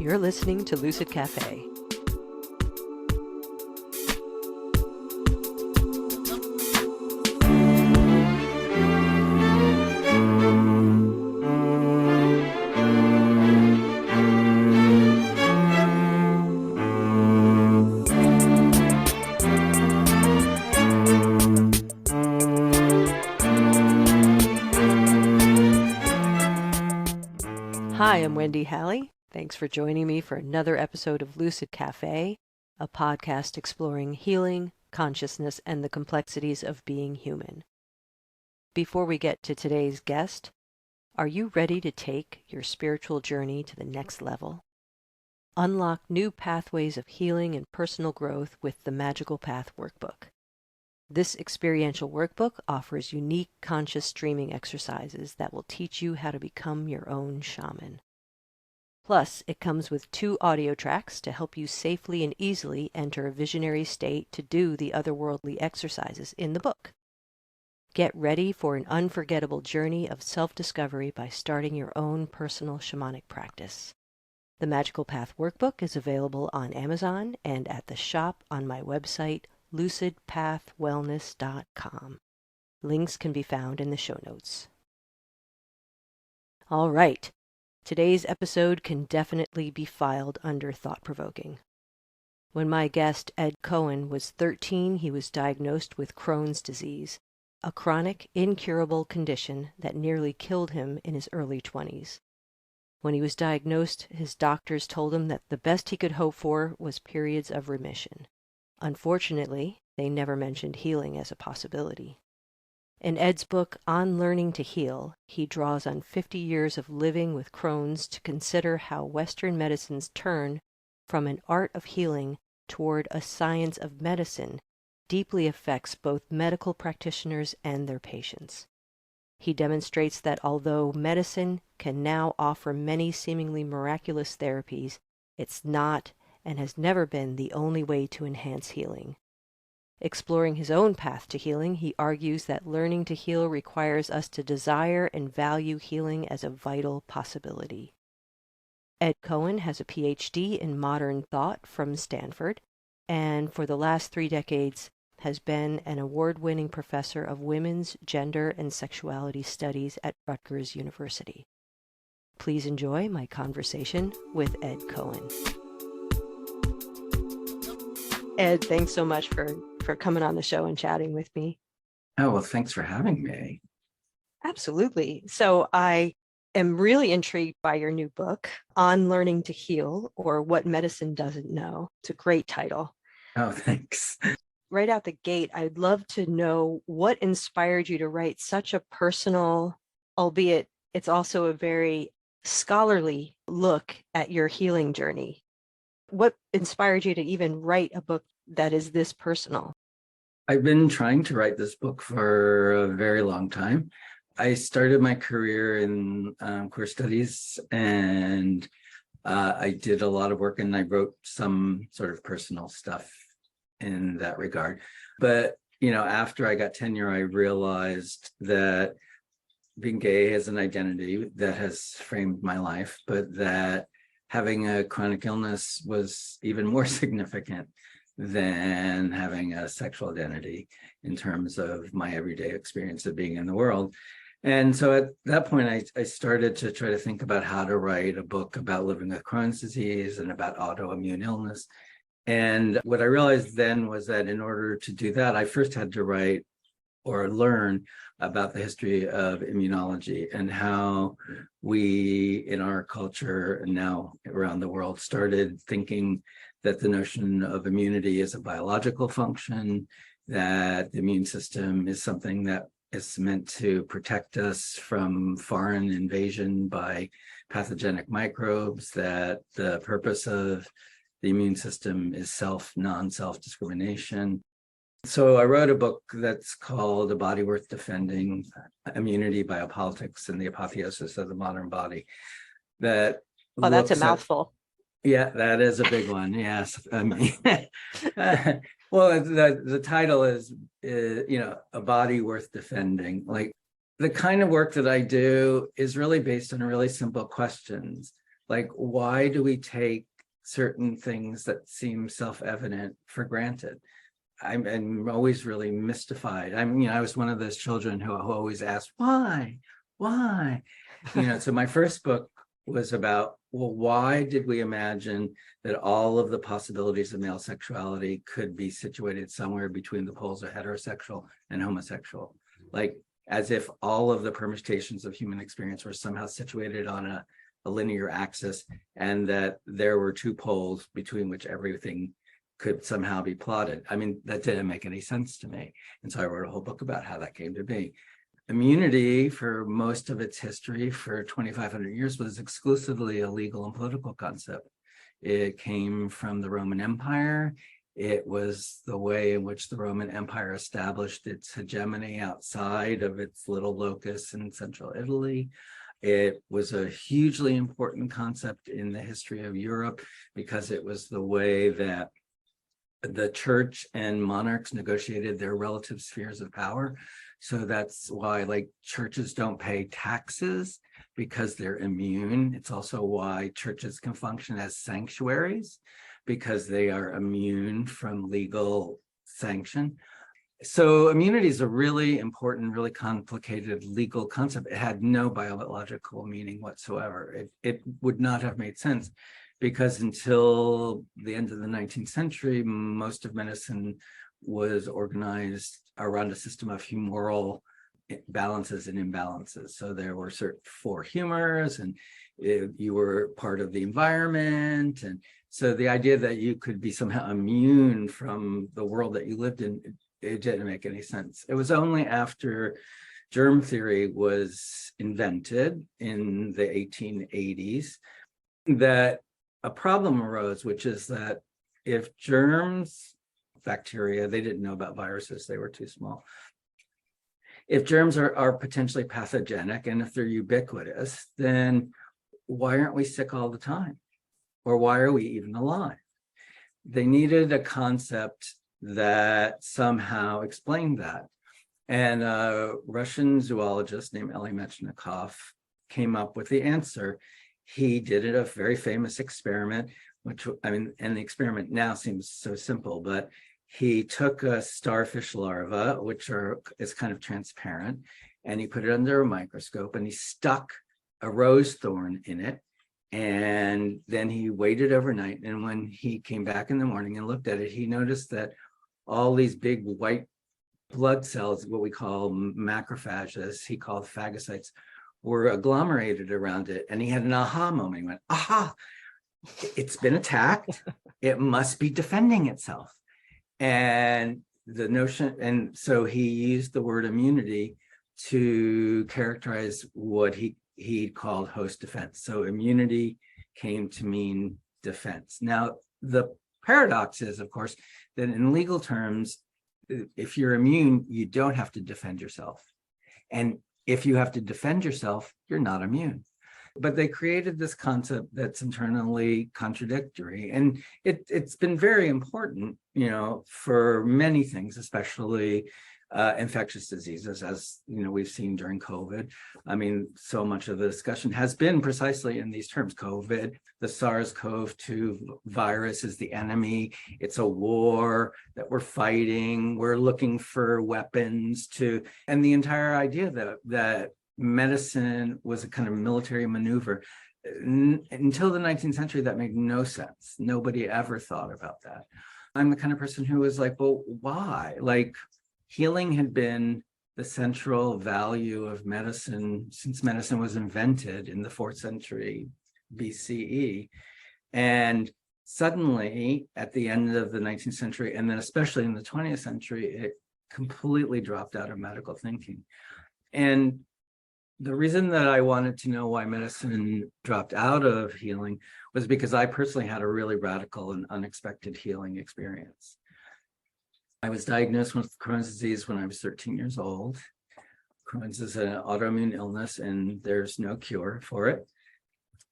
You're listening to Lucid Cafe. Hi, I'm Wendy Halley. Thanks for joining me for another episode of Lucid Cafe, a podcast exploring healing, consciousness, and the complexities of being human. Before we get to today's guest, are you ready to take your spiritual journey to the next level? Unlock new pathways of healing and personal growth with the Magical Path Workbook. This experiential workbook offers unique conscious streaming exercises that will teach you how to become your own shaman. Plus, it comes with 2 audio tracks to help you safely and easily enter a visionary state to do the otherworldly exercises in the book. Get ready for an unforgettable journey of self-discovery by starting your own personal shamanic practice. The Magical Path Workbook is available on Amazon and at the shop on my website, lucidpathwellness.com. Links can be found in the show notes. All right. Today's episode can definitely be filed under thought-provoking. When my guest, Ed Cohen, was 13, he was diagnosed with Crohn's disease, a chronic, incurable condition that nearly killed him in his early 20s. When he was diagnosed, his doctors told him that the best he could hope for was periods of remission. Unfortunately, they never mentioned healing as a possibility. In Ed's book, On Learning to Heal, he draws on 50 years of living with Crohn's to consider how Western medicine's turn from an art of healing toward a science of medicine deeply affects both medical practitioners and their patients. He demonstrates that although medicine can now offer many seemingly miraculous therapies, it's not and has never been the only way to enhance healing. Exploring his own path to healing, he argues that learning to heal requires us to desire and value healing as a vital possibility. Ed Cohen has a PhD in modern thought from Stanford, and for the last 3 decades has been an award-winning professor of women's, gender, and sexuality studies at Rutgers University. Please enjoy my conversation with Ed Cohen. Ed, thanks so much for coming on the show and chatting with me. Oh, well, thanks for having me. Absolutely. So I am really intrigued by your new book, On Learning to Heal, or What Medicine Doesn't Know. It's a great title. Oh, thanks. Right out the gate, I'd love to know what inspired you to write such a personal, albeit it's also a very scholarly look at your healing journey. What inspired you to even write a book that is this personal? I've been trying to write this book for a very long time. I started my career in queer studies, and I did a lot of work, and I wrote some sort of personal stuff in that regard. But, after I got tenure, I realized that being gay is an identity that has framed my life, but that having a chronic illness was even more significant than having a sexual identity in terms of my everyday experience of being in the world. And so at that point, I started to try to think about how to write a book about living with Crohn's disease and about autoimmune illness. And what I realized then was that in order to do that, I first had to write or learn about the history of immunology and how we in our culture and now around the world started thinking that the notion of immunity is a biological function, that the immune system is something that is meant to protect us from foreign invasion by pathogenic microbes, that the purpose of the immune system is non-self discrimination. So I wrote a book that's called A Body Worth Defending, Immunity, Biopolitics, and the Apotheosis of the Modern Body. That's a mouthful. Yeah, that is a big one. Yes. I mean, well, the title is, A Body Worth Defending. Like, the kind of work that I do is really based on really simple questions. Like, why do we take certain things that seem self-evident for granted? I'm always really mystified. I was one of those children who always asked, why? So my first book was about, well, why did we imagine that all of the possibilities of male sexuality could be situated somewhere between the poles of heterosexual and homosexual? Like, as if all of the permutations of human experience were somehow situated on a linear axis, and that there were two poles between which everything could somehow be plotted. I mean, that didn't make any sense to me. And so I wrote a whole book about how that came to be. Immunity, for most of its history, for 2,500 years, was exclusively a legal and political concept. It came from the Roman Empire. It was the way in which the Roman Empire established its hegemony outside of its little locus in central Italy. It was a hugely important concept in the history of Europe because it was the way that the church and monarchs negotiated their relative spheres of power. So that's why, like, churches don't pay taxes, because they're immune. It's also why churches can function as sanctuaries, because they are immune from legal sanction. So immunity is a really important, really complicated legal concept. It had no biological meaning whatsoever. It would not have made sense, because until the end of the 19th century, most of medicine was organized around a system of humoral balances and imbalances. So there were certain four humors, and you were part of the environment. And so the idea that you could be somehow immune from the world that you lived in, it didn't make any sense. It was only after germ theory was invented in the 1880s that a problem arose, which is that if germs, bacteria, they didn't know about viruses, they were too small. If germs are potentially pathogenic, and if they're ubiquitous, then why aren't we sick all the time? Or why are we even alive? They needed a concept that somehow explained that. And a Russian zoologist named Elie Metchnikov came up with the answer. He did a very famous experiment, which, and the experiment now seems so simple, but he took a starfish larva, which is kind of transparent, and he put it under a microscope, and he stuck a rose thorn in it. And then he waited overnight. And when he came back in the morning and looked at it, he noticed that all these big white blood cells, what we call macrophages, he called phagocytes, were agglomerated around it. And he had an aha moment. He went, aha, it's been attacked. It must be defending itself. And the notion, and so he used the word immunity to characterize what he called host defense. So immunity came to mean defense. Now, the paradox is, of course, that in legal terms, if you're immune, you don't have to defend yourself. And if you have to defend yourself, you're not immune. But they created this concept that's internally contradictory. And it's been very important, for many things, especially infectious diseases, as we've seen during COVID. I mean, so much of the discussion has been precisely in these terms. COVID, the SARS-CoV-2 virus is the enemy. It's a war that we're fighting. We're looking for weapons and the entire idea that medicine was a kind of military maneuver. Until the 19th century, that made no sense. Nobody ever thought about that. I'm the kind of person who was like, well, why? Like, healing had been the central value of medicine since medicine was invented in the 4th century BCE. And suddenly, at the end of the 19th century, and then especially in the 20th century, it completely dropped out of medical thinking. And the reason that I wanted to know why medicine dropped out of healing was because I personally had a really radical and unexpected healing experience. I was diagnosed with Crohn's disease when I was 13 years old. Crohn's is an autoimmune illness, and there's no cure for it.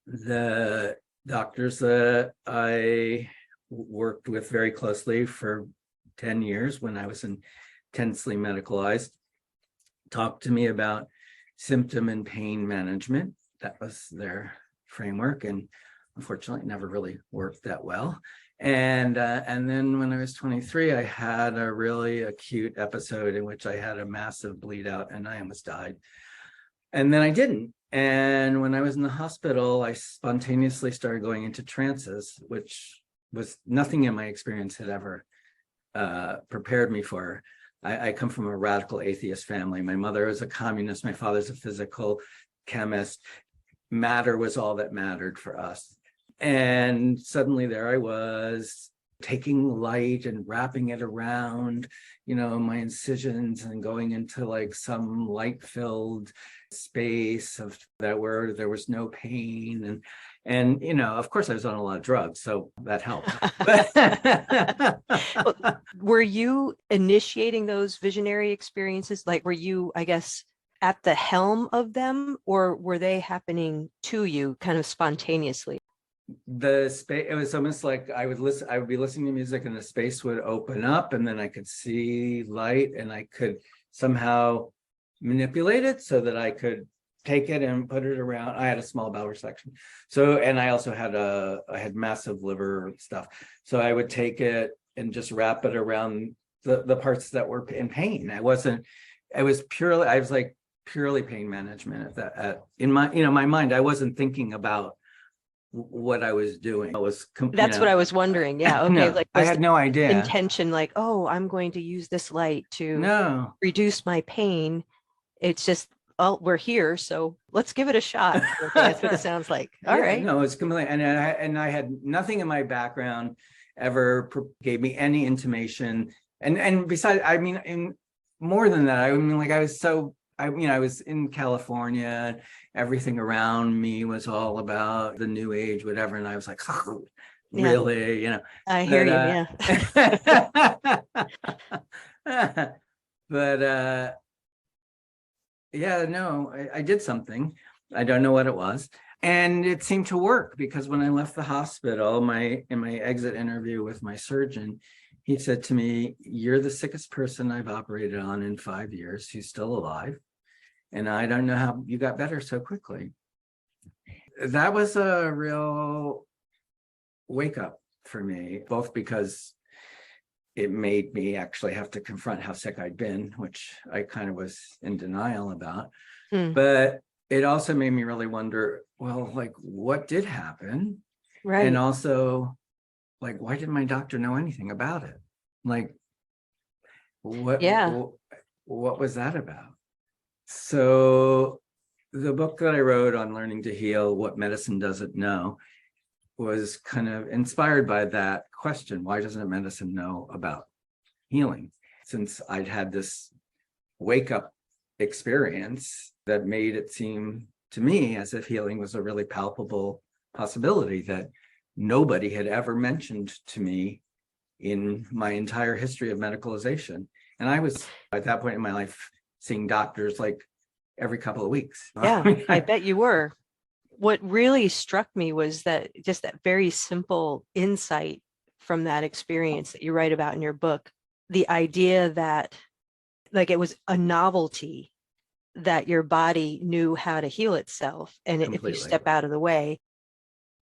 The doctors that I worked with very closely for 10 years when I was intensely medicalized talked to me about symptom and pain management. That was their framework, and unfortunately, it never really worked that well. And then when I was 23, I had a really acute episode in which I had a massive bleed out and I almost died. And then I didn't. And when I was in the hospital, I spontaneously started going into trances, which was nothing in my experience had ever prepared me for. I come from a radical atheist family. My mother was a communist. My father's a physical chemist. Matter was all that mattered for us. And suddenly there I was taking light and wrapping it around, my incisions and going into like some light-filled space of that where there was no pain. And of course I was on a lot of drugs, so that helped. Well, were you initiating those visionary experiences? Like, were you, I guess, at the helm of them, or were they happening to you kind of spontaneously? The space, it was almost like I would be listening to music and the space would open up and then I could see light and I could somehow manipulate it so that I could take it and put it around. I had a small bowel resection. So, and I also had I had massive liver stuff. So I would take it and just wrap it around the parts that were in pain. I was like purely pain management in my mind. I wasn't thinking about what I was doing. That's what I was wondering. Yeah. Okay. No, like, I had no idea. Intention, like, oh, I'm going to use this light to reduce my pain. It's just, oh, we're here, so let's give it a shot. Okay, that's what it sounds like. All right. No, it's completely, and I had nothing in my background ever gave me any intimation. And besides, I mean, in more than that, I mean, like I was in California, everything around me was all about the new age, whatever. And I was like, oh, really, I hear you. Yeah. But yeah, no, I did something. I don't know what it was. And it seemed to work because when I left the hospital, in my exit interview with my surgeon, he said to me, "You're the sickest person I've operated on in 5 years who's still alive. And I don't know how you got better so quickly." That was a real wake up for me, both because it made me actually have to confront how sick I'd been, which I kind of was in denial about. But it also made me really wonder, well, like, what did happen? Right. And also, like, why didn't my doctor know anything about it? Like, what was that about? So the book that I wrote on learning to heal, What Medicine Doesn't Know, was kind of inspired by that question. Why doesn't medicine know about healing? Since I'd had this wake up experience that made it seem to me as if healing was a really palpable possibility that nobody had ever mentioned to me in my entire history of medicalization. And I was at that point in my life seeing doctors like every couple of weeks. Yeah, I bet you were. What really struck me was that just that very simple insight from that experience that you write about in your book, the idea that like it was a novelty that your body knew how to heal itself. And if you step out of the way,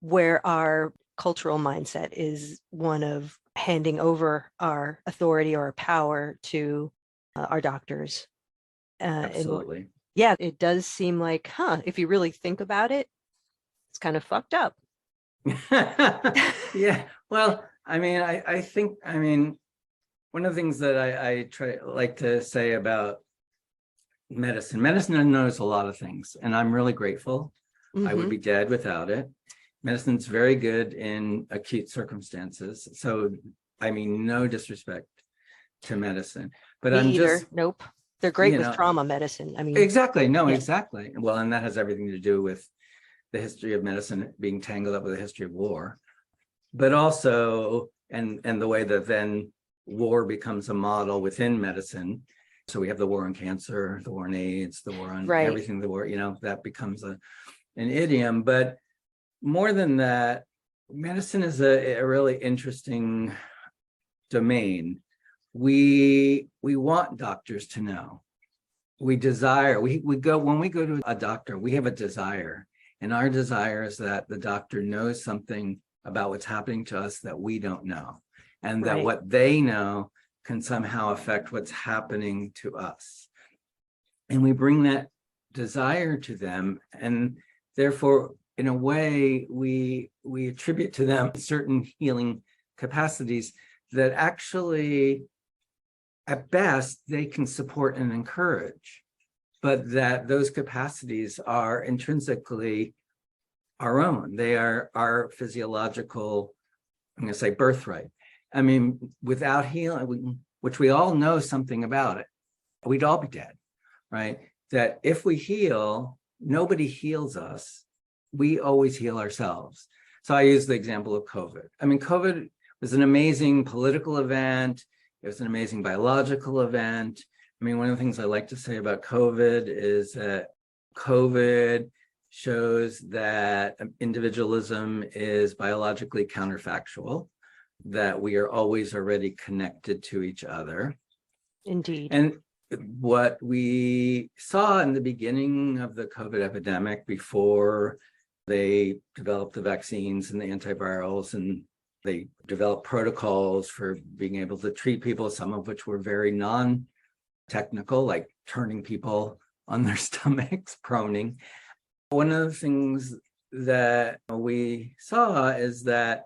where our cultural mindset is one of handing over our authority or our power to our doctors. Absolutely. Yeah, it does seem like, if you really think about it, it's kind of fucked up. Yeah. Well, I mean, I think, one of the things that I like to say about medicine knows a lot of things, and I'm really grateful. I would be dead without it. Medicine's very good in acute circumstances. So, I mean, no disrespect to medicine, but Nope. They're great with trauma medicine. I mean, exactly. No, exactly. Well, and that has everything to do with the history of medicine being tangled up with the history of war, but also, and the way that then war becomes a model within medicine. So we have the war on cancer, the war on AIDS, the war on everything, the war, that becomes an idiom. But more than that, medicine is a really interesting domain. We want doctors to know. We desire, when we go to a doctor, we have a desire. And our desire is that the doctor knows something about what's happening to us that we don't know, and that Right. what they know can somehow affect what's happening to us. And we bring that desire to them, and therefore, in a way, we attribute to them certain healing capacities that actually, at best, they can support and encourage, but that those capacities are intrinsically our own. They are our physiological, I'm going to say, birthright. I mean, without healing, which we all know something about it, we'd all be dead, right? That if we heal, nobody heals us. We always heal ourselves. So I use the example of COVID. I mean, COVID was an amazing political event. It was an amazing biological event. I mean, one of the things I like to say about COVID is that COVID shows that individualism is biologically counterfactual, that we are always already connected to each other. Indeed. And what we saw in the beginning of the COVID epidemic, before they developed the vaccines and the antivirals, and they developed protocols for being able to treat people, some of which were very non-technical, like turning people on their stomachs, proning. One of the things that we saw is that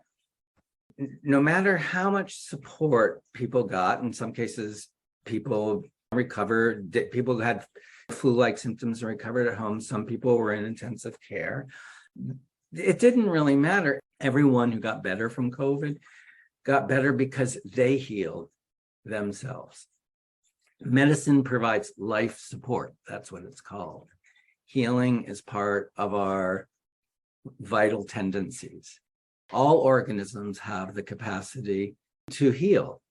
no matter how much support people got, in some cases, people recovered, people had flu-like symptoms and recovered at home. Some people were in intensive care. It didn't really matter. Everyone who got better from COVID got better because they healed themselves. Medicine provides life support. That's what it's called. Healing is part of our vital tendencies. All organisms have the capacity to heal.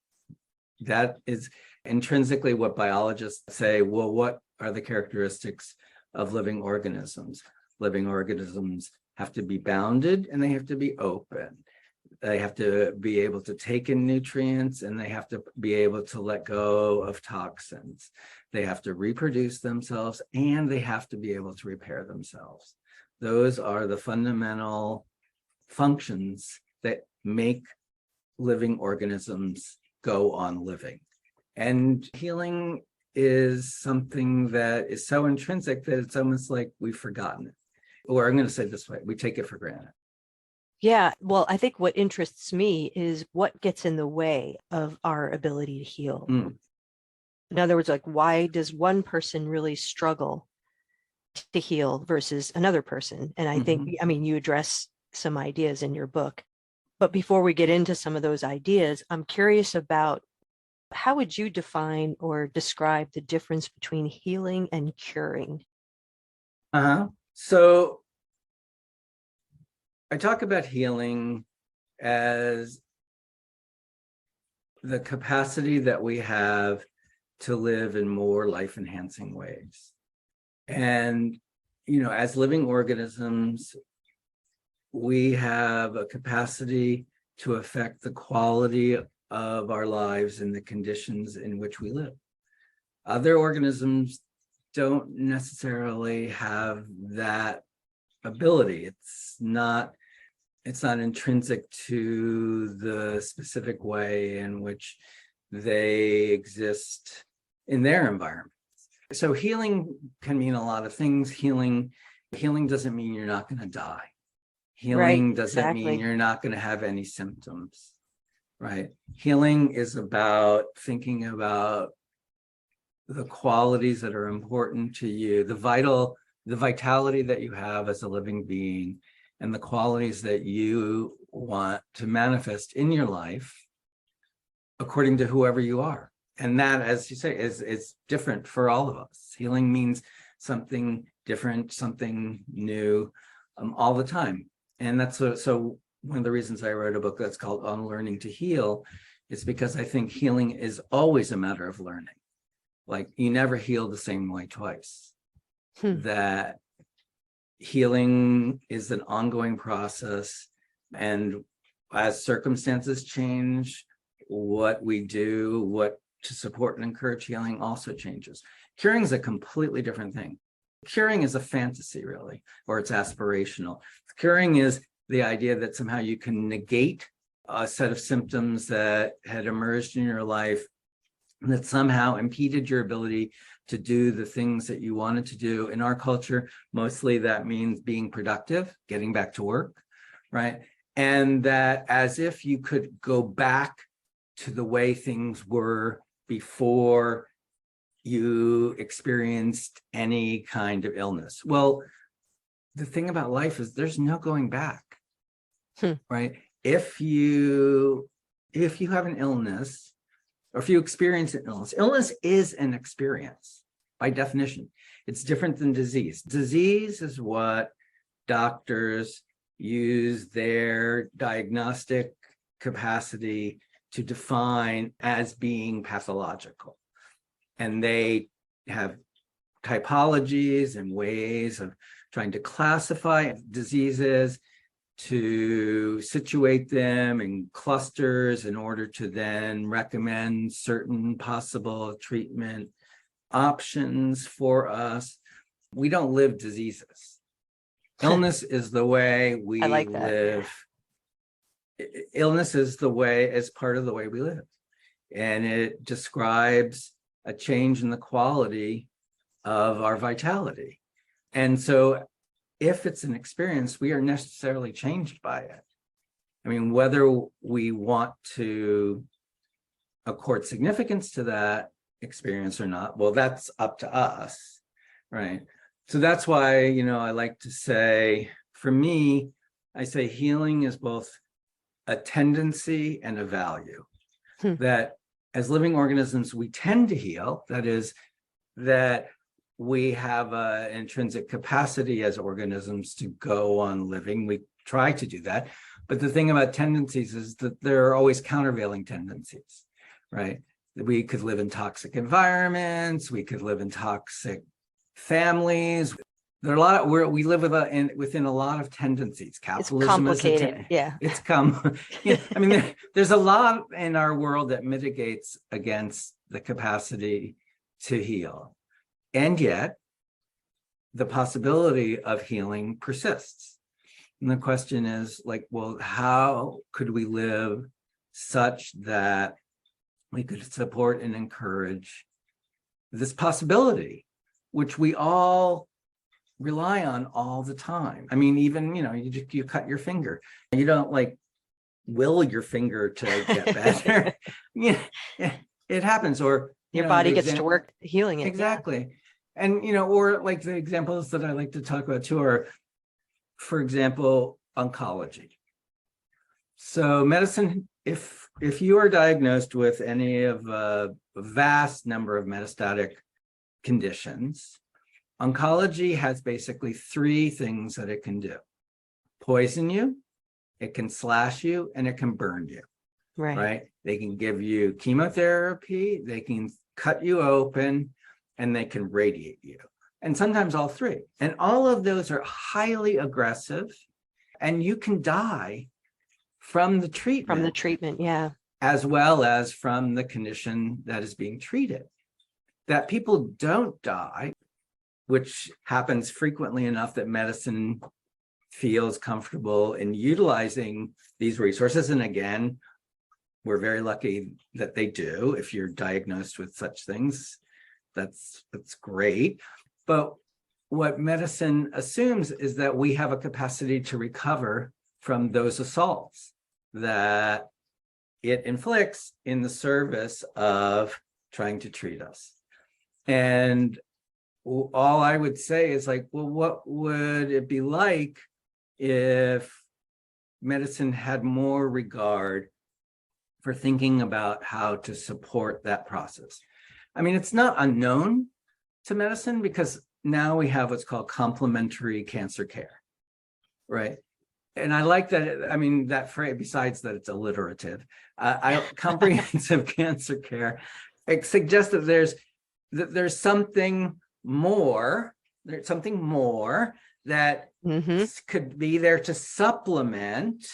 That is intrinsically what biologists say. Well, what are the characteristics of living organisms? Living organisms have to be bounded and they have to be open. They have to be able to take in nutrients, and they have to be able to let go of toxins. They have to reproduce themselves, and they have to be able to repair themselves. Those are the fundamental functions that make living organisms go on living. And healing is something that is so intrinsic that it's almost like we've forgotten it. Or I'm going to say it this way, we take it for granted. Yeah, well, I think what interests me is what gets in the way of our ability to heal. In other words, like, why does one person really struggle to heal versus another person? And I think, I mean, you address some ideas in your book, but before we get into some of those ideas, I'm curious about how would you define or describe the difference between healing and curing? So I talk about healing as the capacity that we have to live in more life-enhancing ways. And, you know, as living organisms, we have a capacity to affect the quality of our lives and the conditions in which we live. Other organisms don't necessarily have that ability. It's not intrinsic to the specific way in which they exist in their environment. So healing can mean a lot of things. Healing doesn't mean you're not going to die. Healing doesn't mean you're not going to have any symptoms, right? Healing is about thinking about the qualities that are important to you, the vitality that you have as a living being, and the qualities that you want to manifest in your life according to whoever you are. And that, as you say, is different for all of us. Healing means something different, something new, all the time. And that's so one of the reasons I wrote a book that's called On Learning to Heal is because I think healing is always a matter of learning. Like, you never heal the same way twice. That healing is an ongoing process, and as circumstances change, what we do, what to support and encourage healing also changes. Curing is a completely different thing. Curing is a fantasy, really, or it's aspirational. Curing is the idea that somehow you can negate a set of symptoms that had emerged in your life that somehow impeded your ability to do the things that you wanted to do. In our culture, mostly that means being productive, getting back to work, right? And that as if you could go back to the way things were before you experienced any kind of illness. Well, the thing about life is there's no going back, right? If you have an illness, or if you experience an illness, illness is an experience by definition. It's different than disease. Disease is what doctors use their diagnostic capacity to define as being pathological. And they have typologies and ways of trying to classify diseases, to situate them in clusters in order to then recommend certain possible treatment options for us. We don't live diseases. Illness is the way we live. Illness is part of the way we live. And it describes a change in the quality of our vitality. And so if it's an experience, we are necessarily changed by it. I mean, whether we want to accord significance to that experience or not, well, that's up to us, right? So that's why, I like to say, for me, I say healing is both a tendency and a value. That as living organisms, we tend to heal. That is, that we have an intrinsic capacity as organisms to go on living. We try to do that. But the thing about tendencies is that there are always countervailing tendencies, right? We could live in toxic environments. We could live in toxic families. There are a lot of we live within a lot of tendencies. Capitalism it's complicated. I mean, there's a lot in our world that mitigates against the capacity to heal. And yet, the possibility of healing persists. And the question is well, how could we live such that we could support and encourage this possibility, which we all rely on all the time? I mean, even, you cut your finger. You don't will your finger to get better. It happens. Or your body gets to work healing it. Exactly. And, or the examples that I like to talk about too are, for example, oncology. So medicine, if you are diagnosed with any of a vast number of metastatic conditions, oncology has basically three things that it can do: poison you, it can slash you, and it can burn you. Right? They can give you chemotherapy, they can cut you open, and they can radiate you. And sometimes all three. And all of those are highly aggressive, and you can die from the treatment. From the treatment, yeah. As well as from the condition that is being treated. That people don't die, which happens frequently enough that medicine feels comfortable in utilizing these resources. And again, we're very lucky that they do. If you're diagnosed with such things, that's great. But what medicine assumes is that we have a capacity to recover from those assaults that it inflicts in the service of trying to treat us. And all I would say is well, what would it be like if medicine had more regard for thinking about how to support that process? I mean, it's not unknown to medicine because now we have what's called complementary cancer care, right? And I like that. I mean, that phrase, besides that it's alliterative, comprehensive cancer care, it suggests that there's something more. There's something more that could be there to supplement.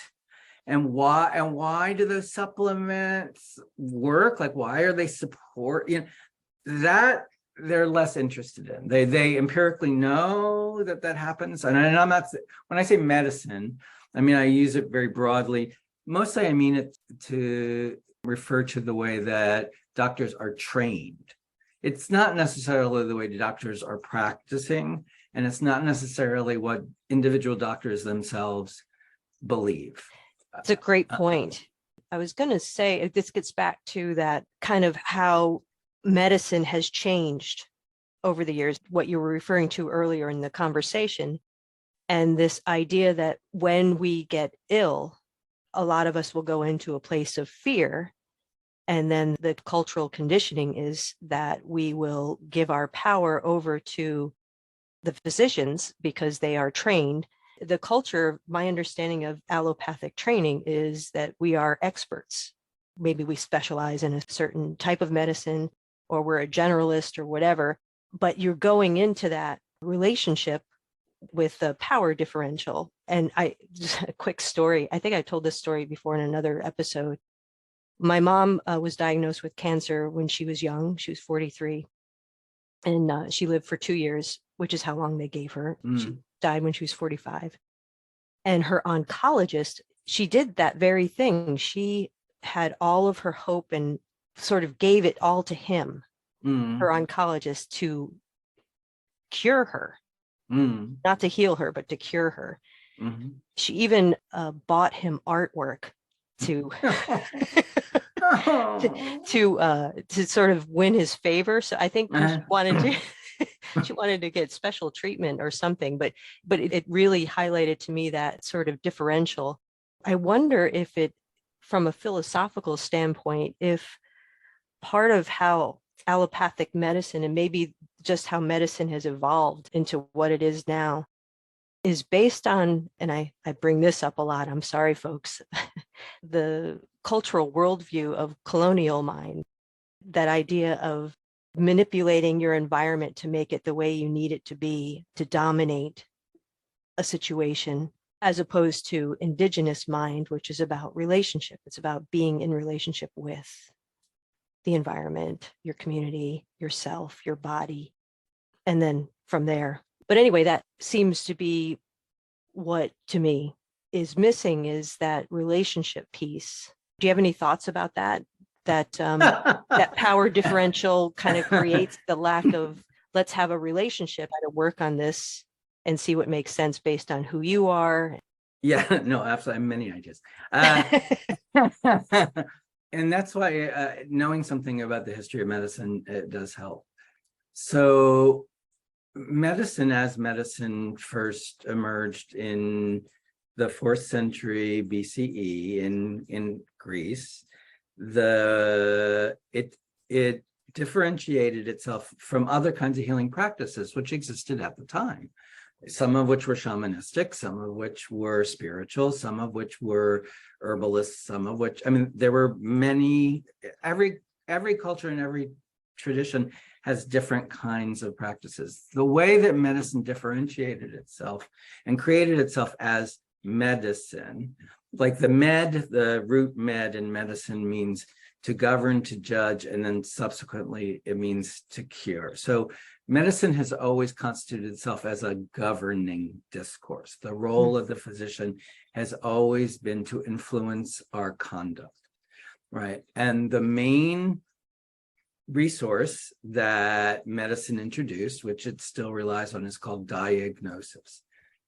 And why do those supplements work? Why are they support? That they're less interested in. They empirically know that happens. And I'm not, when I say medicine, I mean, I use it very broadly. Mostly I mean it to refer to the way that doctors are trained. It's not necessarily the way doctors are practicing, and it's not necessarily what individual doctors themselves believe. It's a great point. I was going to say, this gets back to that kind of how medicine has changed over the years, what you were referring to earlier in the conversation, and this idea that when we get ill, a lot of us will go into a place of fear. And then the cultural conditioning is that we will give our power over to the physicians because they are trained. The culture, my understanding of allopathic training is that we are experts. Maybe we specialize in a certain type of medicine, or we're a generalist or whatever, but you're going into that relationship with the power differential. And just a quick story. I think I told this story before in another episode. My mom was diagnosed with cancer when she was young. She was 43. And she lived for 2 years, which is how long they gave her. She died when she was 45. And her oncologist, she did that very thing. She had all of her hope and sort of gave it all to him, her oncologist, to cure her, not to heal her, but to cure her. She even bought him artwork to to sort of win his favor. So I think she wanted to she wanted to get special treatment or something, but it really highlighted to me that sort of differential. I wonder if it, from a philosophical standpoint, if part of how allopathic medicine, and maybe just how medicine has evolved into what it is now, is based on, and I bring this up a lot, I'm sorry, folks, the cultural worldview of colonial mind, that idea of manipulating your environment to make it the way you need it to be, to dominate a situation, as opposed to indigenous mind, which is about relationship. It's about being in relationship with the environment, your community, yourself, your body, and then from there. But anyway, that seems to be what, to me, is missing, is that relationship piece. Do you have any thoughts about that? That that power differential kind of creates the lack of, let's have a relationship, try to work on this and see what makes sense based on who you are. Yeah, no, absolutely. I have many ideas. And that's why knowing something about the history of medicine, it does help. So medicine, as medicine first emerged in the 4th century BCE in Greece, it differentiated itself from other kinds of healing practices which existed at the time, some of which were shamanistic, some of which were spiritual, some of which were herbalists, some of which, I mean, there were many. Every culture and every tradition has different kinds of practices. The way that medicine differentiated itself and created itself as medicine, like the root med in medicine means to govern, to judge, and then subsequently it means to cure. So medicine has always constituted itself as a governing discourse. The role of the physician has always been to influence our conduct, right? And the main resource that medicine introduced, which it still relies on, is called diagnosis.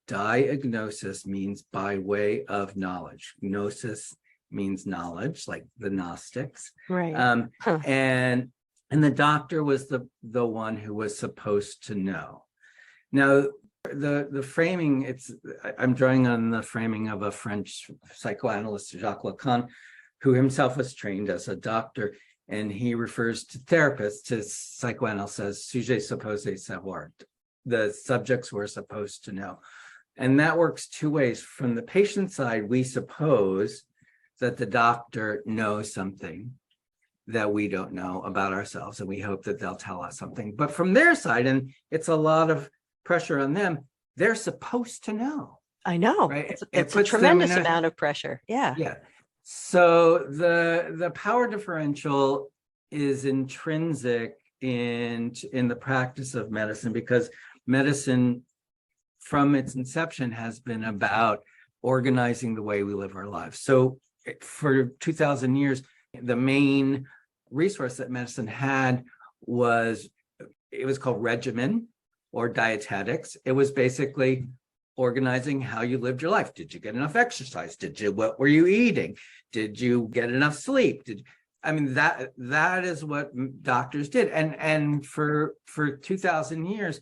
Diagnosis means by way of knowledge. Gnosis means knowledge, like the Gnostics. Right. And the doctor was the one who was supposed to know. Now, the framing, I'm drawing on the framing of a French psychoanalyst, Jacques Lacan, who himself was trained as a doctor, and he refers to therapists, to psychoanalysts, as sujets supposés savoir. The subjects were supposed to know. And that works two ways. From the patient side, we suppose that the doctor knows something that we don't know about ourselves, and we hope that they'll tell us something. But from their side, and it's a lot of pressure on them, they're supposed to know. I know. Right? It's a tremendous amount of pressure. Yeah. Yeah. So the power differential is intrinsic in the practice of medicine, because medicine from its inception has been about organizing the way we live our lives. So for 2,000 years, the main resource that medicine had was, it was called regimen or dietetics. It was basically organizing how you lived your life. Did you get enough exercise? What were you eating? Did you get enough sleep? That is what doctors did. And for 2,000 years,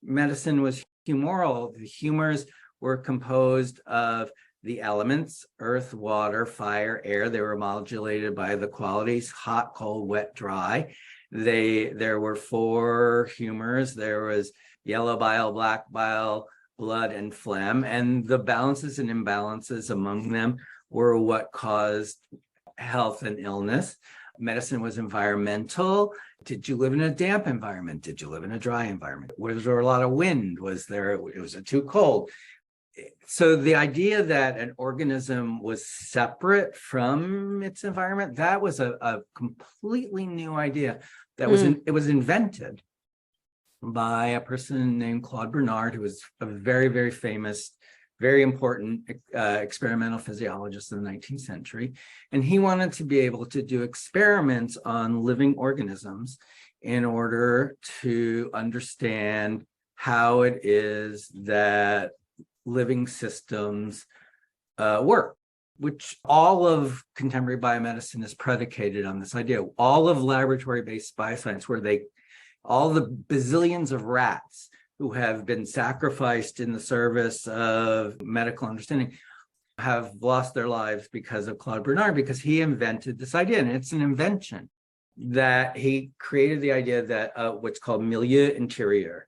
medicine was humoral. The humors were composed of the elements: earth, water, fire, air. They were modulated by the qualities: hot, cold, wet, dry. There were 4 humors. There was yellow bile, black bile, blood, and phlegm. And the balances and imbalances among them were what caused health and illness. Medicine was environmental. Did you live in a damp environment? Did you live in a dry environment? Was there a lot of wind? Was it too cold? So the idea that an organism was separate from its environment, that was a completely new idea. It was invented by a person named Claude Bernard, who was a very, very famous, very important experimental physiologist in the 19th century. And he wanted to be able to do experiments on living organisms in order to understand how it is that living systems work, which all of contemporary biomedicine is predicated on this idea. All of laboratory-based bioscience, all the bazillions of rats who have been sacrificed in the service of medical understanding have lost their lives because of Claude Bernard, because he invented this idea. And it's an invention that he created, the idea that what's called milieu interieur.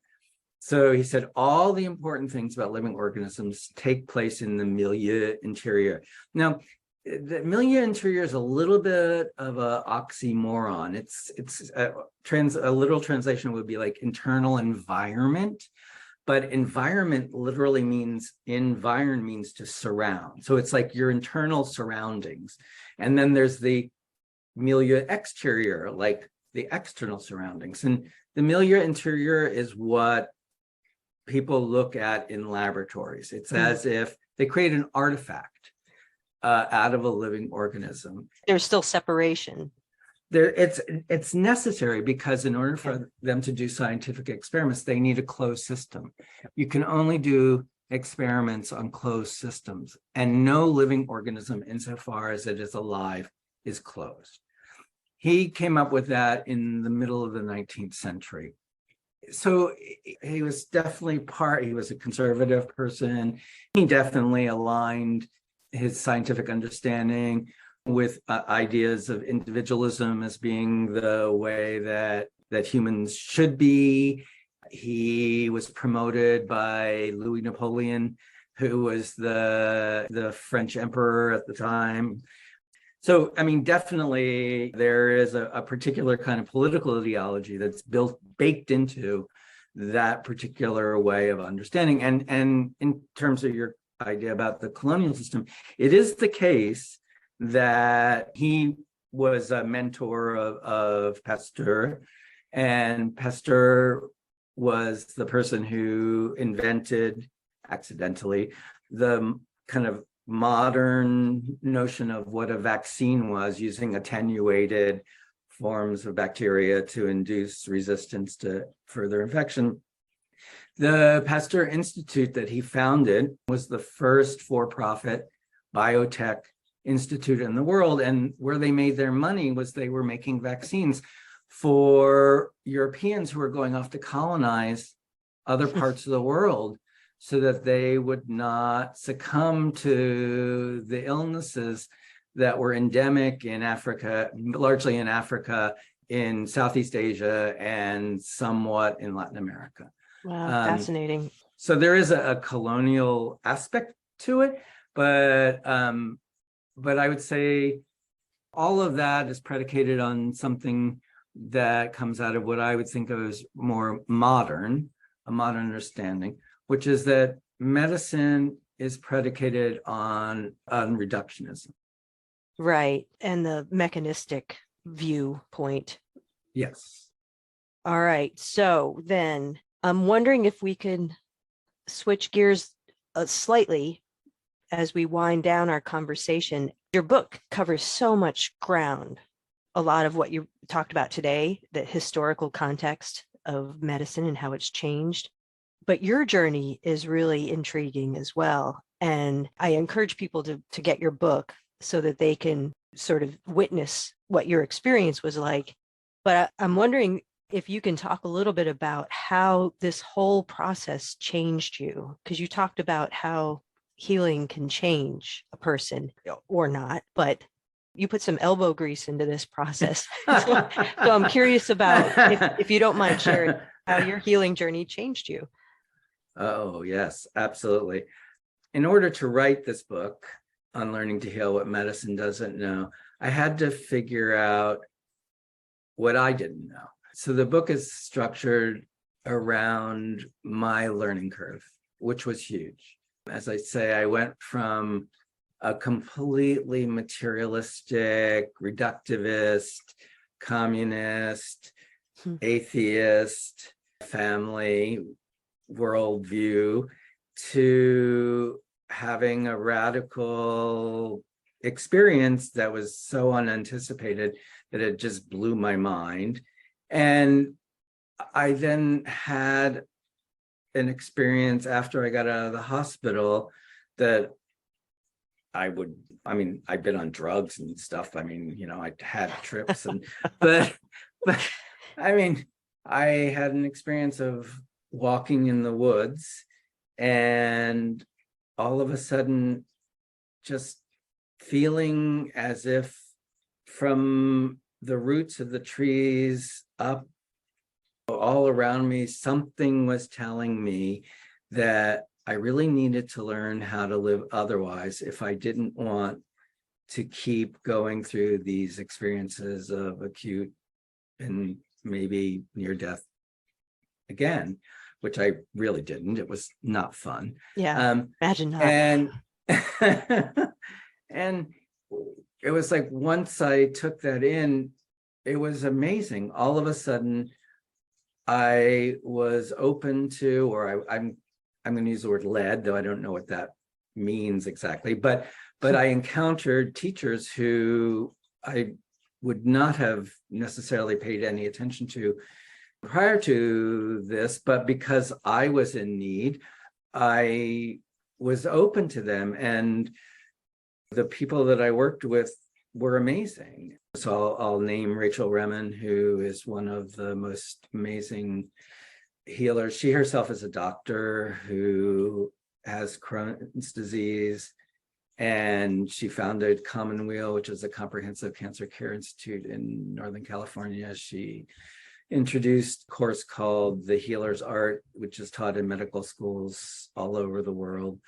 So he said all the important things about living organisms take place in the milieu interieur. Now, the milieu interieur is a little bit of an oxymoron. It's a literal translation would be like internal environment, but environment literally means to surround. So it's like your internal surroundings. And then there's the milieu exterieur, like the external surroundings. And the milieu interieur is what people look at in laboratories. It's as if they create an artifact out of a living organism. There's still separation. It's necessary, because in order for them to do scientific experiments, they need a closed system. You can only do experiments on closed systems, and no living organism, insofar as it is alive, is closed. He came up with that in the middle of the 19th century. So he was definitely he was a conservative person. He definitely aligned his scientific understanding with ideas of individualism as being the way that humans should be. He was promoted by Louis Napoleon, who was the French emperor at the time. So, I mean, definitely there is a particular kind of political ideology that's baked into that particular way of understanding. And in terms of your idea about the colonial system, it is the case that he was a mentor of Pasteur, and Pasteur was the person who invented, accidentally, the kind of modern notion of what a vaccine was, using attenuated forms of bacteria to induce resistance to further infection. The Pasteur Institute that he founded was the first for-profit biotech institute in the world, and where they made their money was they were making vaccines for Europeans who were going off to colonize other parts of the world, so that they would not succumb to the illnesses that were endemic in Africa, largely in Africa, in Southeast Asia, and somewhat in Latin America. Wow, fascinating. So there is a colonial aspect to it, but I would say all of that is predicated on something that comes out of what I would think of as more modern, a modern understanding, which is that medicine is predicated on reductionism. Right. And the mechanistic viewpoint. Yes. All right. So then I'm wondering if we can switch gears slightly as we wind down our conversation. Your book covers so much ground. A lot of what you talked about today, the historical context of medicine and how it's changed. But your journey is really intriguing as well. And I encourage people to get your book so that they can sort of witness what your experience was like. But I'm wondering if you can talk a little bit about how this whole process changed you, because you talked about how healing can change a person or not, but you put some elbow grease into this process. So I'm curious about if you don't mind sharing how your healing journey changed you. Oh, yes, absolutely. In order to write this book on learning to heal what medicine doesn't know, I had to figure out what I didn't know. So the book is structured around my learning curve, which was huge. As I say, I went from a completely materialistic, reductivist, communist, atheist family worldview to having a radical experience that was so unanticipated that it just blew my mind. And I then had an experience after I got out of the hospital that I've been on drugs and stuff. I had trips but I had an experience of walking in the woods and all of a sudden just feeling as if from the roots of the trees up all around me, something was telling me that I really needed to learn how to live otherwise if I didn't want to keep going through these experiences of acute and maybe near death again, which I really didn't. It was not fun. Yeah, imagine not. And and it was like once I took that in, it was amazing. All of a sudden, I was open to, or I'm going to use the word led, though I don't know what that means exactly. But I encountered teachers who I would not have necessarily paid any attention to prior to this, but because I was in need, I was open to them. And the people that I worked with were amazing. So I'll name Rachel Remen, who is one of the most amazing healers. She herself is a doctor who has Crohn's disease, and she founded Commonweal, which is a comprehensive cancer care institute in Northern California. She introduced a course called The Healer's Art, which is taught in medical schools all over the world.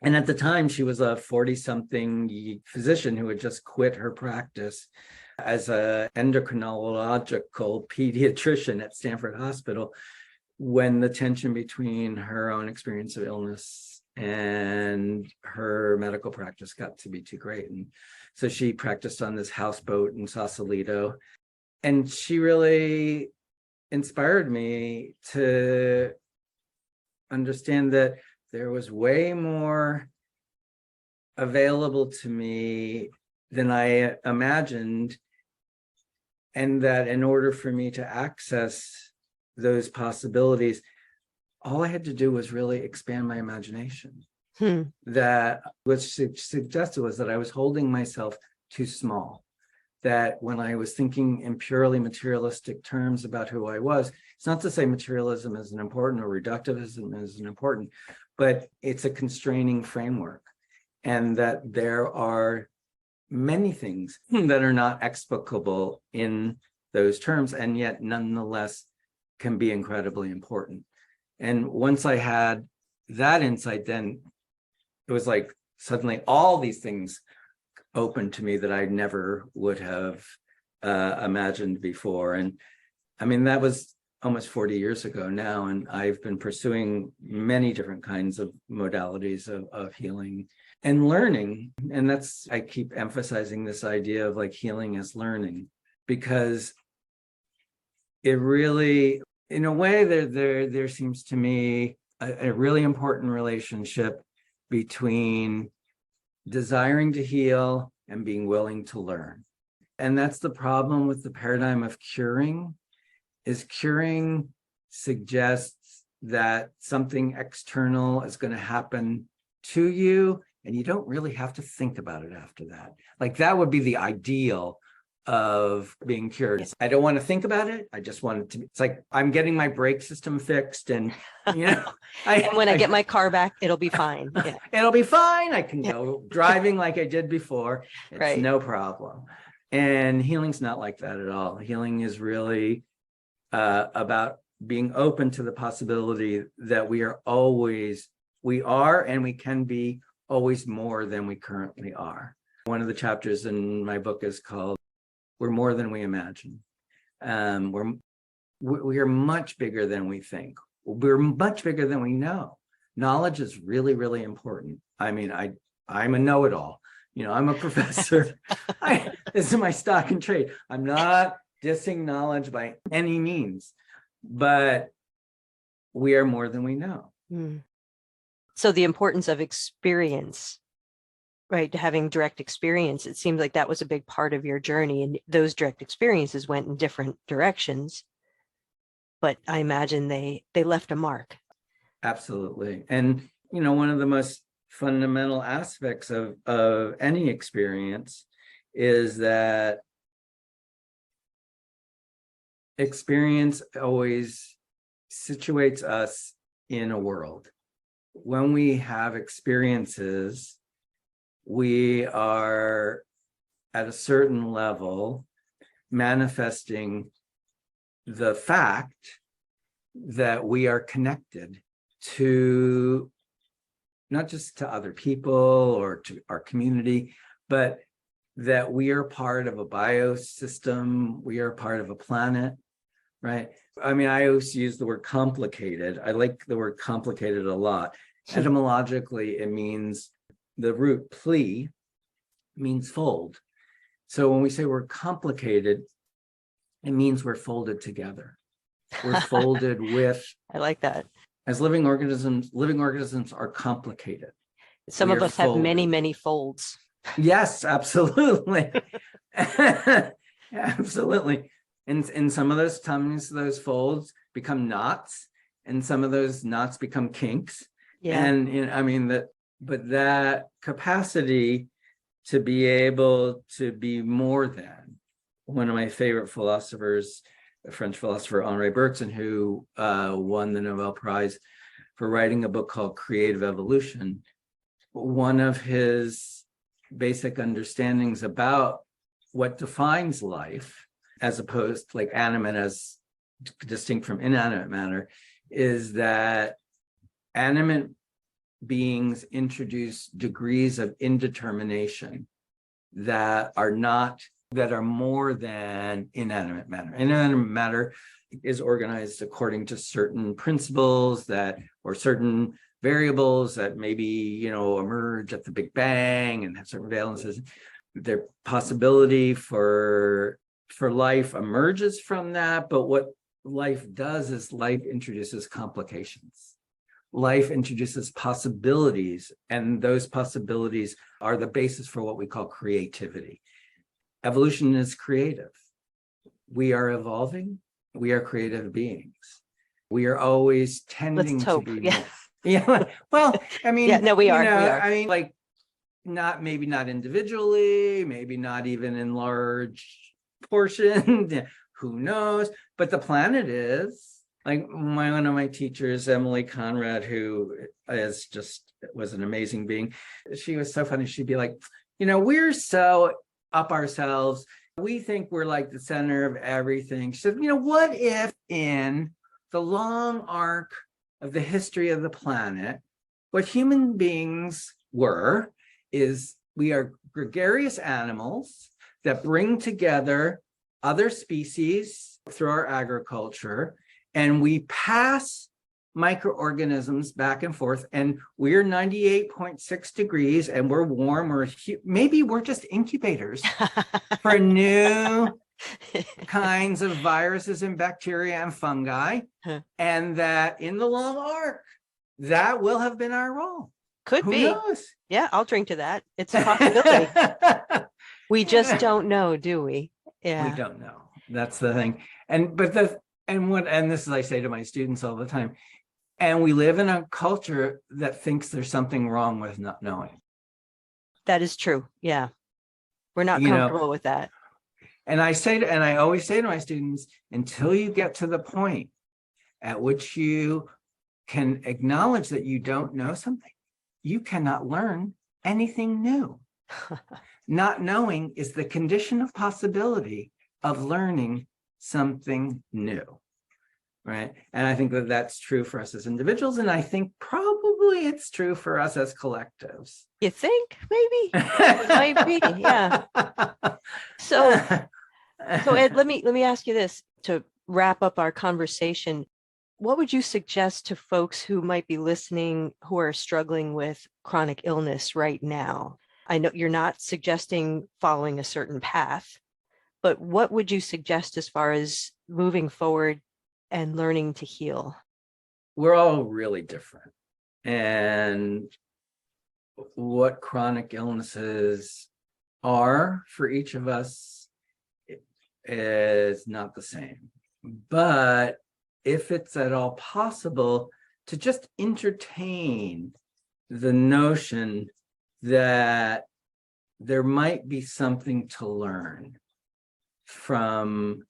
And at the time, she was a 40-something physician who had just quit her practice as an endocrinological pediatrician at Stanford Hospital when the tension between her own experience of illness and her medical practice got to be too great. And so she practiced on this houseboat in Sausalito. And she really inspired me to understand that there was way more available to me than I imagined, and that in order for me to access those possibilities, all I had to do was really expand my imagination. That what she suggested was that I was holding myself too small, that when I was thinking in purely materialistic terms about who I was, it's not to say materialism isn't important or reductivism isn't important, but it's a constraining framework, and that there are many things that are not explicable in those terms, and yet nonetheless can be incredibly important. And once I had that insight, then it was like suddenly all these things open to me that I never would have imagined before. And that was almost 40 years ago now, and I've been pursuing many different kinds of modalities of healing and learning. And I keep emphasizing this idea of like healing as learning, because it really, in a way, there seems to me a really important relationship between desiring to heal and being willing to learn. And that's the problem with the paradigm of curing, is curing suggests that something external is going to happen to you, and you don't really have to think about it after that. Like, that would be the ideal of being cured. I don't want to think about it. I just want it to be, it's like I'm getting my brake system fixed, and And when I get my car back, it'll be fine. Yeah. It'll be fine. I can go driving like I did before. It's Right. no problem. And healing's not like that at all. Healing is really about being open to the possibility that we are and we can be always more than we currently are. One of the chapters in my book is called "We're More Than We Imagine." We are much bigger than we think. We're much bigger than we know. Knowledge is really, really important. I mean, I'm a know-it-all. I'm a professor. This is my stock and trade. I'm not dissing knowledge by any means, but we are more than we know. Mm. So the importance of experience, right? Having direct experience, it seems like that was a big part of your journey, and those direct experiences went in different directions, but I imagine they left a mark. Absolutely. And, one of the most fundamental aspects of any experience is that experience always situates us in a world. When we have experiences, we are at a certain level manifesting the fact that we are connected to not just to other people or to our community, but that we are part of a biosystem, we are part of a planet, right? I mean, I always use the word complicated. I like the word complicated a lot. Etymologically, it means, the root pli means fold. So when we say we're complicated, it means we're folded together. We're folded with, I like that. as living organisms are complicated. Some of us have many, many folds. Yes, absolutely. Absolutely. And some of those tummies, those folds become knots, and some of those knots become kinks. Yeah. And I mean, that capacity to be able to be more than. One of my favorite philosophers, the French philosopher Henri Bergson, who won the Nobel Prize for writing a book called Creative Evolution, one of his basic understandings about what defines life, as opposed to like animate as distinct from inanimate matter, is that animate beings introduce degrees of indetermination that are more than inanimate matter. Inanimate matter is organized according to certain principles or certain variables that maybe, emerge at the Big Bang and have certain valences. Their possibility for life emerges from that, but what life does is life introduces complications. Life introduces possibilities, and those possibilities are the basis for what we call creativity. Evolution is creative. We are evolving. We are creative beings. We are always tending to be. Yeah. Yeah. Well, I mean, yeah, no, we are. I mean, like, maybe not individually, maybe not even in large portions. Who knows? But the planet is. Like one of my teachers, Emily Conrad, who was an amazing being. She was so funny. She'd be like, we're so up ourselves. We think we're like the center of everything. She said, what if in the long arc of the history of the planet, what human beings is we are gregarious animals that bring together other species through our agriculture, and we pass microorganisms back and forth, and we're 98.6 degrees and we're warm, or maybe we're just incubators for new kinds of viruses and bacteria and fungi, and that in the long arc, that will have been our role. Could Who be. knows? Yeah, I'll drink to that. It's a possibility. We just don't know, do we? Yeah. We don't know. That's the thing. And this is I say to my students all the time. And we live in a culture that thinks there's something wrong with not knowing. That is true. Yeah. We're not comfortable with that. And I always say to my students, until you get to the point at which you can acknowledge that you don't know something, you cannot learn anything new. Not knowing is the condition of possibility of learning something new, right? And I think that that's true for us as individuals, and I think probably it's true for us as collectives. You think? Maybe it might be, yeah. So Ed, let me ask you this to wrap up our conversation. What would you suggest to folks who might be listening who are struggling with chronic illness right now? I know you're not suggesting following a certain path, but what would you suggest as far as moving forward and learning to heal? We're all really different. And what chronic illnesses are for each of us is not the same. But if it's at all possible to just entertain the notion that there might be something to learn from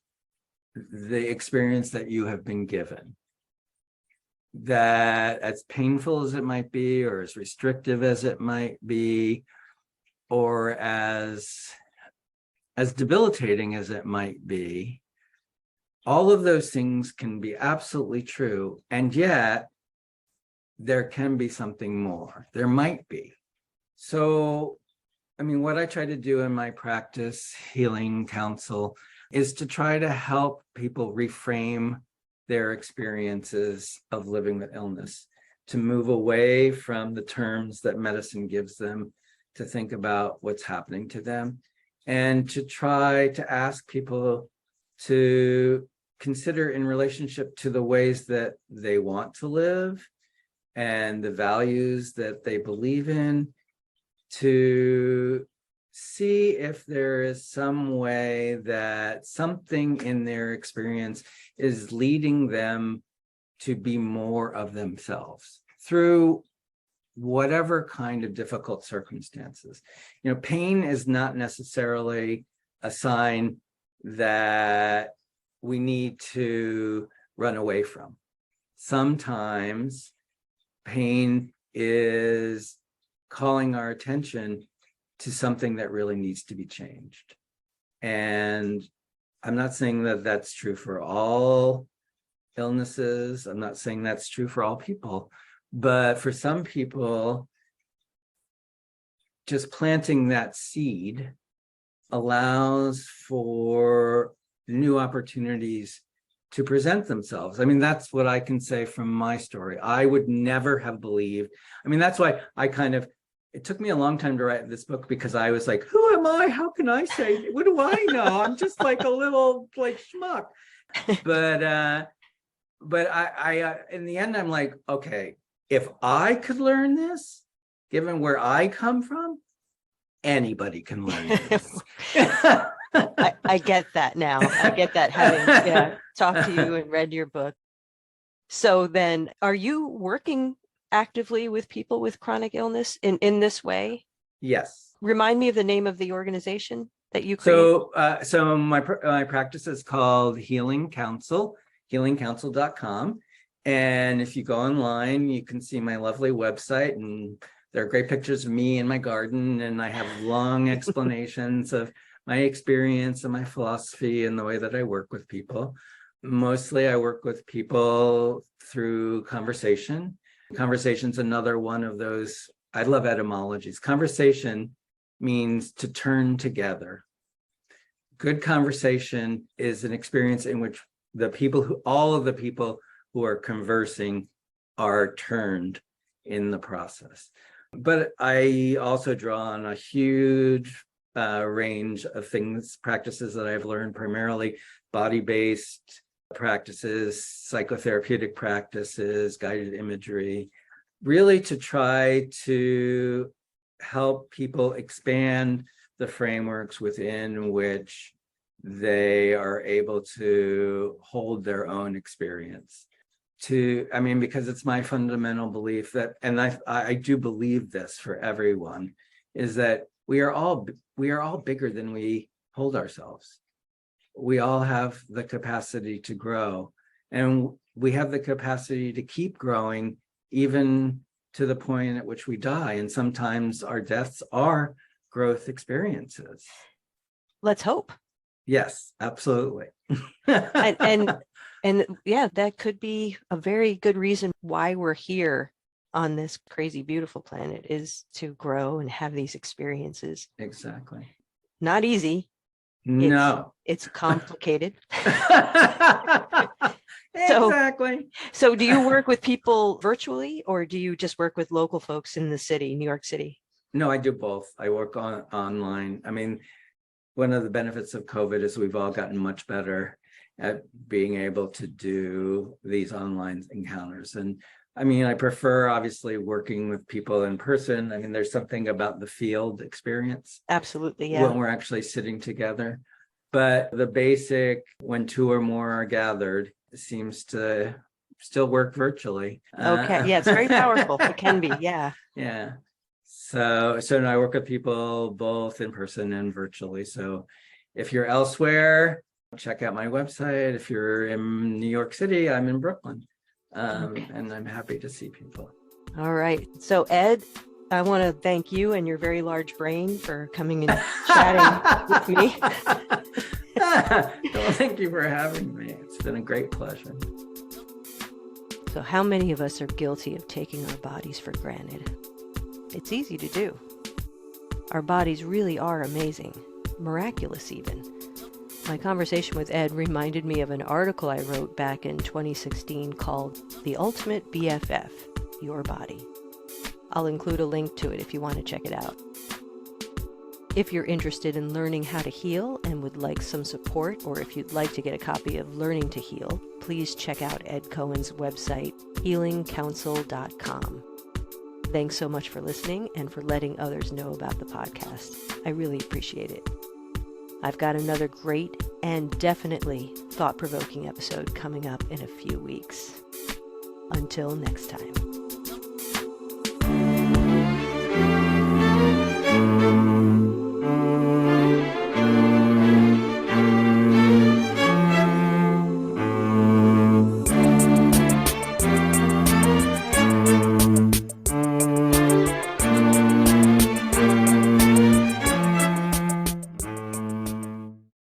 the experience that you have been given, that as painful as it might be, or as restrictive as it might be, or as debilitating as it might be, all of those things can be absolutely true. And yet there can be something more. There might be. So, I mean, what I try to do in my practice, healing counsel, is to try to help people reframe their experiences of living with illness, to move away from the terms that medicine gives them, to think about what's happening to them, and to try to ask people to consider in relationship to the ways that they want to live and the values that they believe in, to see if there is some way that something in their experience is leading them to be more of themselves through whatever kind of difficult circumstances. You know, pain is not necessarily a sign that we need to run away from. Sometimes pain is calling our attention to something that really needs to be changed. And I'm not saying that that's true for all illnesses. I'm not saying that's true for all people. But for some people, just planting that seed allows for new opportunities to present themselves. I mean, that's what I can say from my story. I would never have believed. I mean, that's why it took me a long time to write this book, because I was like, who am I? How can I say, what do I know? I'm just like a little like schmuck. But I in the end, I'm like, okay, if I could learn this, given where I come from, anybody can learn this. I get that now. I get that, having talked to you and read your book. So then, are you working actively with people with chronic illness in this way? Yes. Remind me of the name of the organization that you created. So my practice is called Healing Counsel, healingcounsel.com. And if you go online, you can see my lovely website, and there are great pictures of me in my garden, and I have long explanations of my experience and my philosophy and the way that I work with people. Mostly I work with people through conversation. Conversation's another one of those. I love etymologies. Conversation means to turn together. Good conversation is an experience in which all of the people who are conversing are turned in the process. But I also draw on a huge range of things, practices that I've learned, primarily body-based practices, psychotherapeutic practices, guided imagery, really to try to help people expand the frameworks within which they are able to hold their own experience. Because it's my fundamental belief that, and I do believe this for everyone, is that we are all bigger than we hold ourselves. We all have the capacity to grow, and we have the capacity to keep growing even to the point at which we die. And sometimes our deaths are growth experiences. Let's hope. Yes, absolutely. And yeah, that could be a very good reason why we're here on this crazy, beautiful planet, is to grow and have these experiences. Exactly. Not easy. No. It's complicated. Exactly. So do you work with people virtually, or do you just work with local folks in the city, New York City? No, I do both. I work online. One of the benefits of COVID is we've all gotten much better at being able to do these online encounters. And I prefer obviously working with people in person. There's something about the field experience. Absolutely, yeah. When we're actually sitting together. But the basic, when two or more are gathered, seems to still work virtually. Okay, yeah, it's very powerful. It can be, yeah. Yeah. So now I work with people both in person and virtually. So if you're elsewhere, check out my website. If you're in New York City, I'm in Brooklyn. Okay. And I'm happy to see people. All right. So Ed, I want to thank you and your very large brain for coming and chatting with me. Well, thank you for having me. It's been a great pleasure. So how many of us are guilty of taking our bodies for granted? It's easy to do. Our bodies really are amazing, miraculous even. My conversation with Ed reminded me of an article I wrote back in 2016 called The Ultimate BFF, Your Body. I'll include a link to it if you want to check it out. If you're interested in learning how to heal and would like some support, or if you'd like to get a copy of Learning to Heal, please check out Ed Cohen's website, healingcounsel.com. Thanks so much for listening and for letting others know about the podcast. I really appreciate it. I've got another great and definitely thought-provoking episode coming up in a few weeks. Until next time.